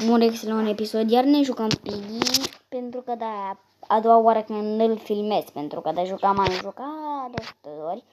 Murex la un episod, iar ne jucăm Piggy, pentru că da, a doua oară când îl filmez, pentru că de jucam am jucat de 100 ori.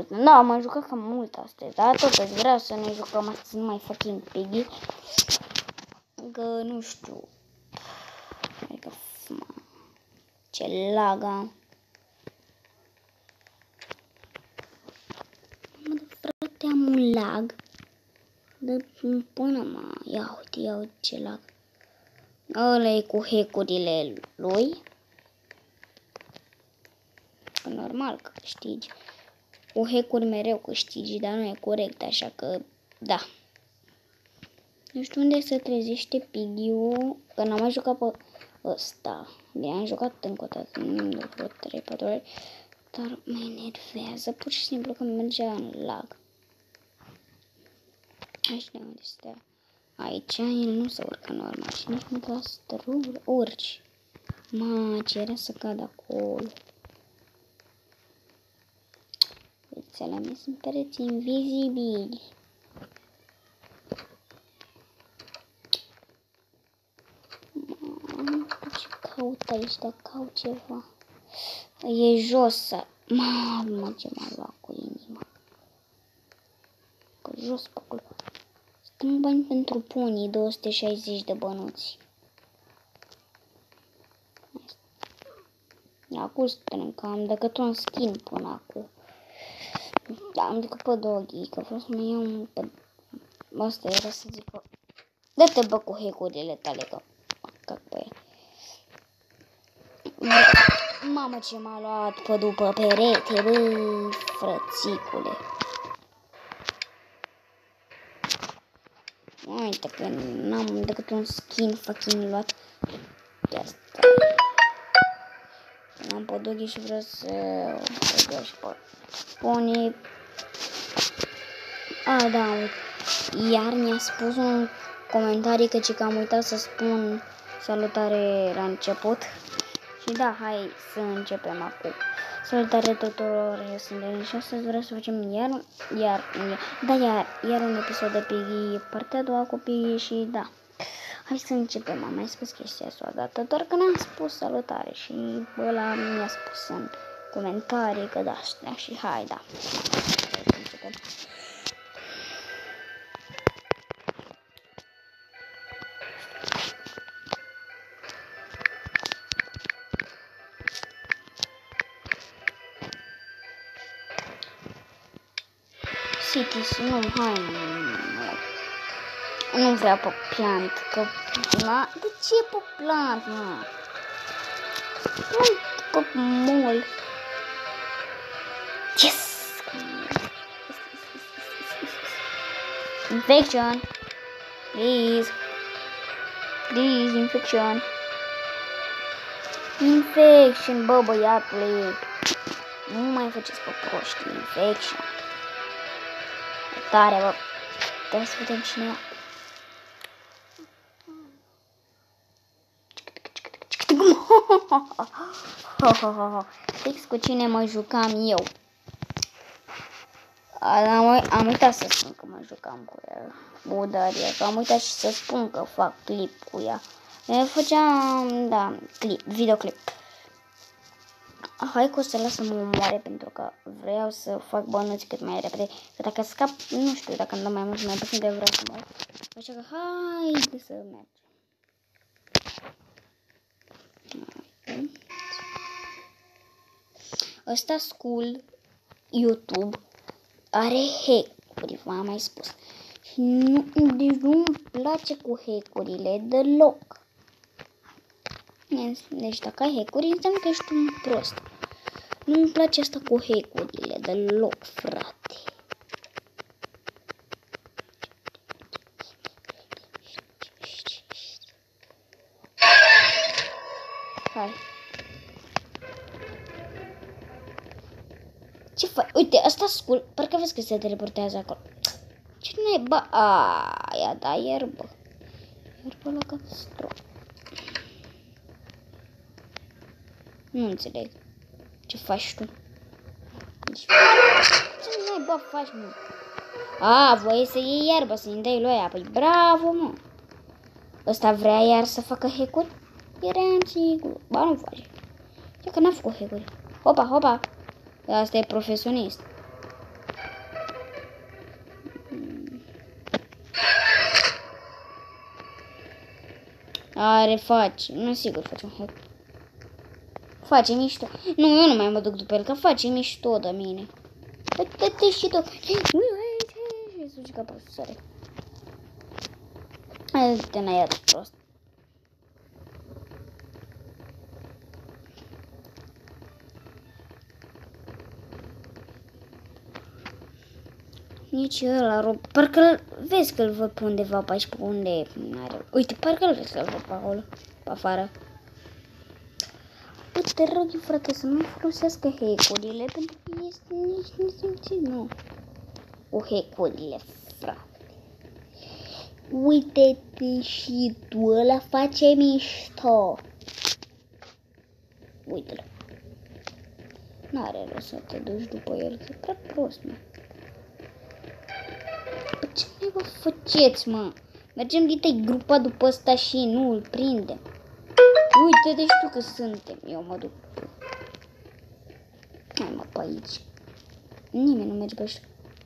Nu, am jucat cam mult astăzi, dar totuși vreau să ne jucăm astăzi numai fucking Piggy. Că nu știu. Adică, ce laga. Frate, am un lag. Până ia uite ce lag. Ăla e cu hack-urile lui. Normal că câștigi. Cu hack-uri mereu câștigi, dar nu e corect, așa că da. Nu știu unde se trezește Piggy-ul, că n-am mai jucat pe ăsta. Le-am jucat încă o dată, nu de vreo 3-4 ori, dar mă enervează pur și simplu că mergea în lag. Aici de unde stă. Aici el nu se urcă normal și nici nu trebuie să urci. Ce era să cad acolo. Vețele mele sunt pereți invizibili. Ce caut aici, dar caut ceva. E jos. Mamă, ce m-a luat cu inima. Că jos pe acolo. Stăm bani pentru pony, 260 de bănuți. Acum strâng, că am decât un skin până acum. Da, am decât pe doggy, că vreau să mă iau un pe... Asta era să zic că... Dă-te bă cu hack-urile tale, că... Cac pe el. Mamă, ce m-a luat pe după perete, bă, frățicule. Uite că n-am decât un skin fucking luat. De asta. Am pe doggy și vreau să o și pe pony. Da, iar mi-a spus un comentariu că am uitat să spun salutare la început. Și da, hai să începem acum. Salutare tuturor, eu sunt Denis și astăzi vreau să facem iar un episod de Piggy, partea a doua cu Piggy și da. Hai să începem, am mai spus chestia asta o dată, doar că n-am spus salutare și ăla mi-a spus în comentarii că da, și hai, da. Hai să începem. Cities, nu, hai, nu vreau pe plant, că na, de ce pe plant, mă? Nu pe mall. Yes! Infection. Please. Please, infection. Infection, bă, băiatule. Nu mai faceți pe proști, infection. Tare, bă. Trebuie să vedem cine e. Fix cu cine mă jucam eu. Am uitat să spun că mă jucam cu el. Budaria, că am uitat și să spun că fac clip cu ea. Făceam, da, videoclip. Hai că o să las să mă omoare pentru că vreau să fac bănuți cât mai repede. Că dacă scap, nu știu, dacă îmi dau mai mult, mai puțin de vreau să mor. Așa că haide să mergem. Ăsta School YouTube are hack-uri, v-am mai spus. Și deci nu-mi place cu hack-urile deloc. Deci dacă ai hack-uri, înseamnă că ești un prost. Nu-mi place asta cu hack-urile deloc, frate. Hai. Ce faci? Uite, asta School, parcă vezi că se teleportează acolo. Ce n-ai, bă? Ia da ierbă. Ierbă la catastrofă. Nu înțeleg. Ce faci tu? Ce n-ai, bă, faci, mă? A, voie să iei iarbă, să-i dai lui aia. Păi bravo, mă. Ăsta vrea iar să facă hack-uri? Eram sigur. Ba, nu face. Ce că n-a făcut hack-uri. Hopa, hopa. Asta e profesionist. Are, face. Nu, sigur face un hack. Face mișto. Nu, eu nu mai mă duc după el, că face mișto de mine. Dă-te și tu. Ui, suci ca prost, sare. Te n-ai iat prost. Nici ăla, rob. Parcă vezi că-l văd pe undeva pe aici, pe unde are. Uite, parcă-l vezi că-l văd pe acolo, pe afară. Te rog, frate, să nu folosească hack-urile, pentru că este nici nesimțit, nu. Cu hack-urile, frate. Uite-te și tu, ăla face mișto. Uite-l. N-are rost să te duci după el, că e prea prost, mă. Păi ce naiba faceți, mă? Mergem dita-i grupa după ăsta și nu îl prindem. Uite-te și tu că suntem. Eu mă duc. Hai, mă, pe aici. Nimeni nu merge pe ăștia.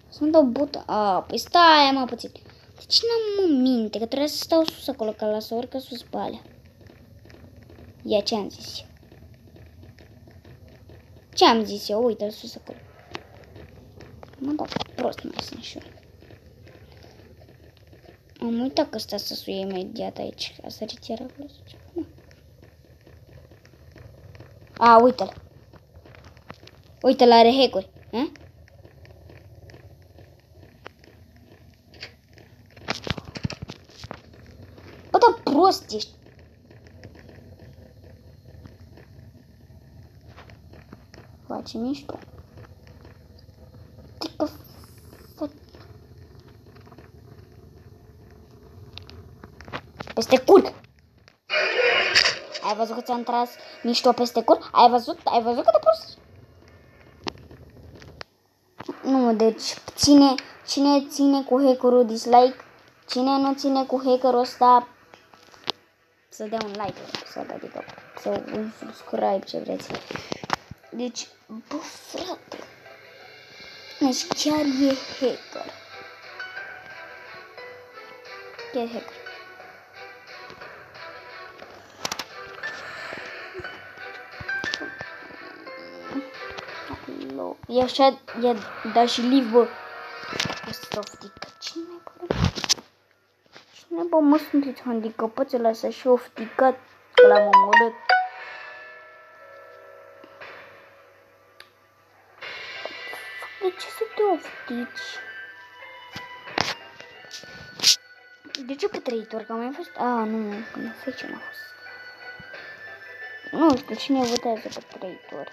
Să-mi dau bută. A, păi stai, mă, puțin. De ce n-am mă minte? Că trebuie să stau sus acolo, că la să urcă sus pe alea. Ia, ce am zis eu? Ce am zis eu? Uite-l sus acolo. Mă, da, prost mai sunt și eu. Am uitat că ăsta să suie imediat aici. A sărit iar acolo. A, uite-l. Uite-l, are hack-uri. Bă, da, prost ești. Face mișto. Peste cur. Ai văzut că ți-am tras mișto peste cur? Ai văzut? Ai văzut cât de prost? Nu, deci cine ține cu hackerul dislike, cine nu ține cu hackerul ăsta să dea un like, sau un subscribe, ce vreți. Deci, bă, frate, deci chiar e hacker. Chiar e hacker. E așa, i-a dat și live, bă. Asta o ftică. Cine bă, mă, sunteți handicapați, lasă și ofticat, că l-am omorât. De ce să te oftici? De ce pe trăitor? Că am mai fost... A, nu, că nu știu ce m-a fost. Nu știu, cine votează pe trăitor?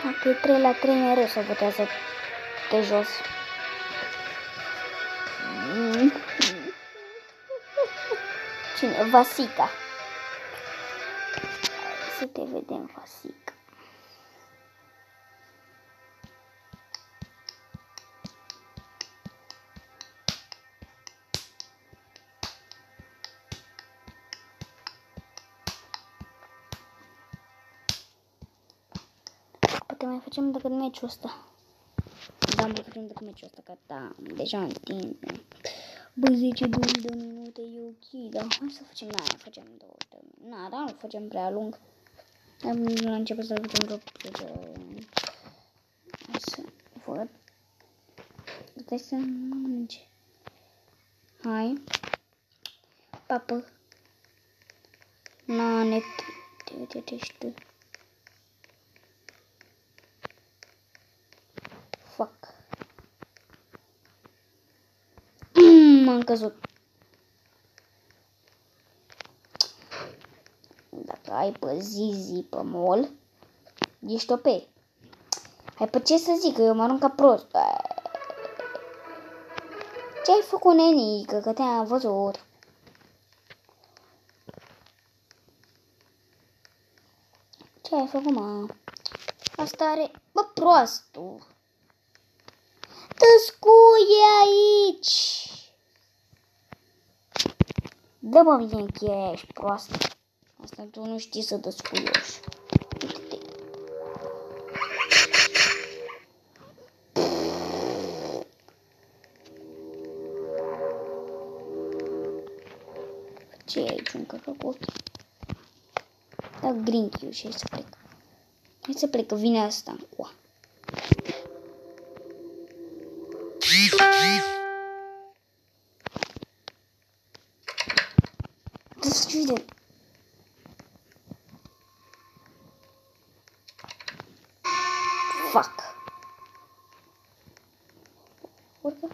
Dacă e 3-3 mereu să votează de jos. Cine? Vasica. Să te vedem, Vasica. Poate mai facem decât meciul ăsta. Da, mai facem decât meciul ăsta, că da, deja în timp. Bă, 10-20 de minute e ok, dar hai să facem, facem 2 de minute. Da, nu facem prea lung. Am la început să facem vreo 10. Hai să văd. Stai să mănânce. Hai. Papă. Net. Uite, știu. Fuck. M-am căzut. Dacă ai pe Zizi pe mol, ești OP. Hai pe ce să zic, eu mă arunc ca prost. Ce ai făcut, nenică, că te-am văzut? Ce ai făcut, mă? Asta are... Bă, proastul! Tăscuie aici! Dă-mă mie cheia aia, ești proastă. Asta tu nu știi să tăscuioși. Uite-te. Ce e aici, un căcăcot? Da, green key și hai să plec. Hai să plec, că vine asta în coa. Deschide. Fuck. Urcă.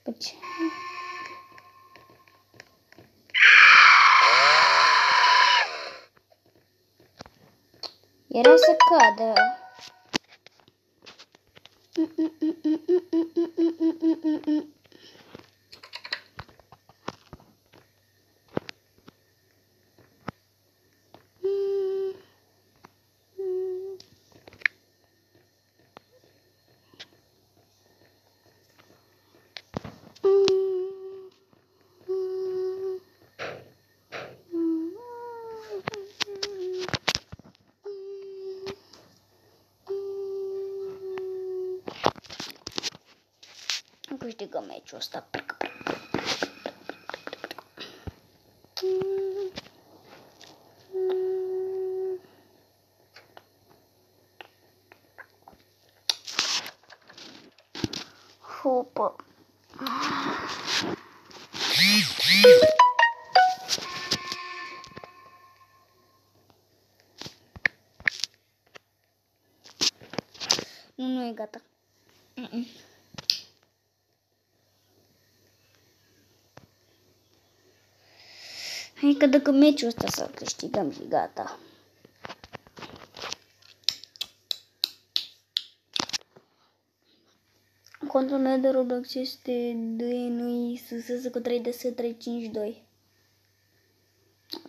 Pe ce? Era să cadă. Nu câștigăm meciul ăsta. Hopă. Nu e gata. Hai că dacă meciul ăsta să-l câștigăm și gata. Contul meu de Roblox este DNI cu 3DS352.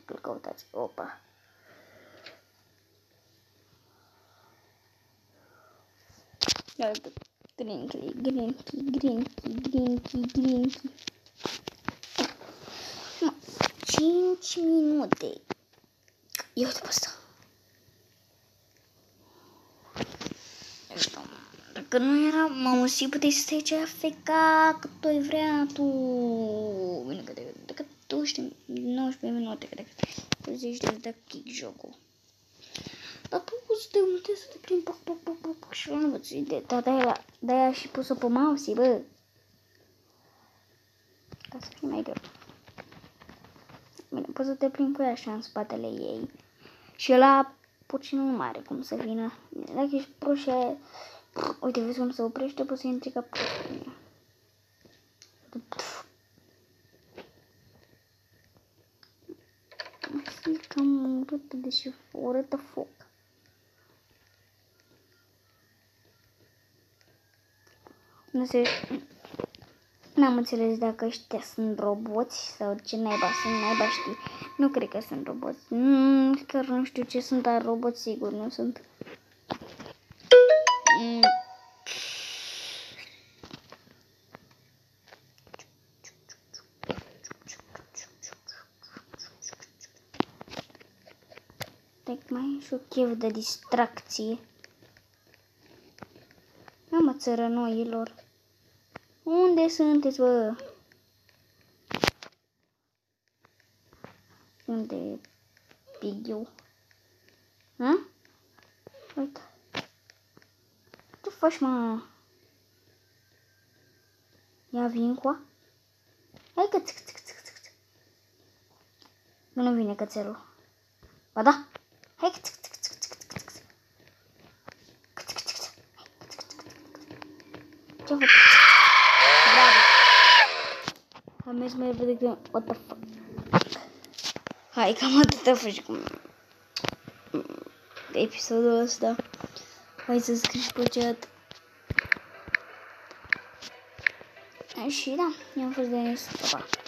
Îl căutați. Opa. Iată. Green key. 5 minute. Ia uite pe asta. Nu știu. Dacă nu era, mamă, și puteai să stai aici afeca cât tu ai vrea tu. Bine, că dacă tu știi 19 minute, că dacă zici de kick jocul. Dar tu poți să te multe să te plimbi și nu văd de de-aia și pus-o pe mouse, bă. Ca să fie mai greu. Bine, poți să te plimbi cu ea așa în spatele ei. Și ăla puțin nu mai are cum să vină. Dacă ești prost și aia... Uite, vezi cum se oprește, poți să intri ca prost. Asta e cam urâtă, deși urâtă foc. Nu știu, n-am înțeles dacă ăștia sunt roboți sau ce naiba sunt, naiba știi. Nu cred că sunt roboți. Chiar nu știu ce sunt, dar roboți sigur nu sunt. Deci mai și o chef de distracție. Mamă, țărănoilor. Unde sunteți, bă? Unde e Piggy-ul? Ha? Uite. Ce faci, mă? Ia vin cu a? Hai că țic. Nu vine cățelul. Ba da. Hai că țic. Ce faci? Bravo. Am mers mai repede decât... What the fuck? Hai, cam atâta faci cu episodul ăsta. Hai să scriși pe chat. Și da, i-am fost de pa, pa.